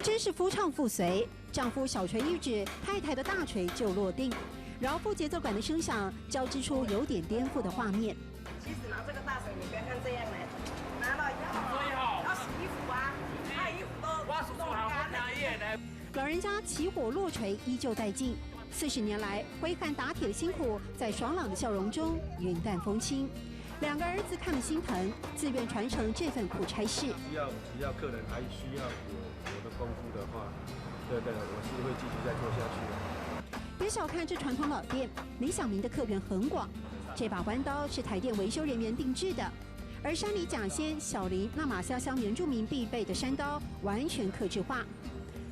真是夫唱妇随，丈夫小锤一指，太太的大锤就落定。饶富节奏感的声响交织出有点颠覆的画面。其实拿这个大锤，你不要看这样嘞，拿了以后要洗衣服啊，那衣服都干了。老人家起火落锤依旧带劲，40年来挥汗打铁的辛苦，在爽朗的笑容中云淡风轻。2个儿子看了心疼，自愿传承这份苦差事。只要客人还需要我的功夫的话，对，我是会继续再做下去的。别小看这传统老店，李小明的客源很广。这把弯刀是台电维修人员定制的，而山里甲仙、小林那马下乡原住民必备的山刀完全客制化。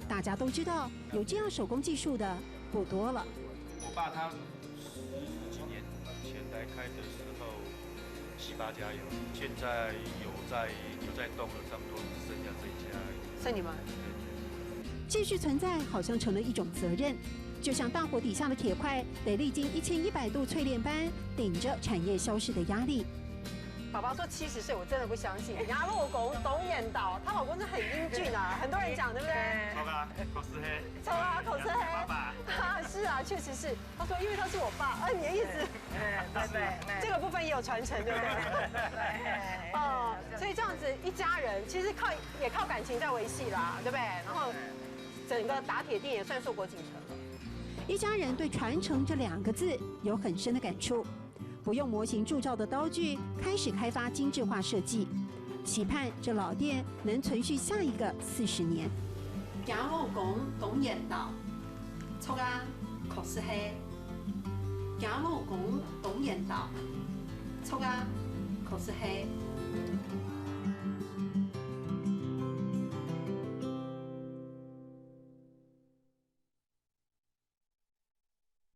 大家都知道，有这样手工技术的不多了。我爸他10几年前来开的时候，7、8家有，现在有在动了，差不多只剩下这一家而已。剩你们继续存在，好像成了一种责任。就像大火底下的铁块，得历经1100度淬炼般，顶着产业消失的压力。宝宝说70岁，我真的不相信。牙肉公董演导，她老公真的很英俊啊，很多人讲对不对？抽啊，口是黑。抽啊，口是黑。爸爸。是啊，确实是。他说，因为他是我爸，你的意思？对，这个部分也有传承，对不对？哦，所以这样子一家人，其实也靠感情在维系啦，对不对？然后整个打铁店也算硕果仅存了。一家人对传承这2个字有很深的感触。不用模型铸造的刀具，开始开发精致化设计，期盼这老店能存续下一个40年。牙肉公董演导，抽啊，口是黑。牙肉公董演导，抽啊，口是黑。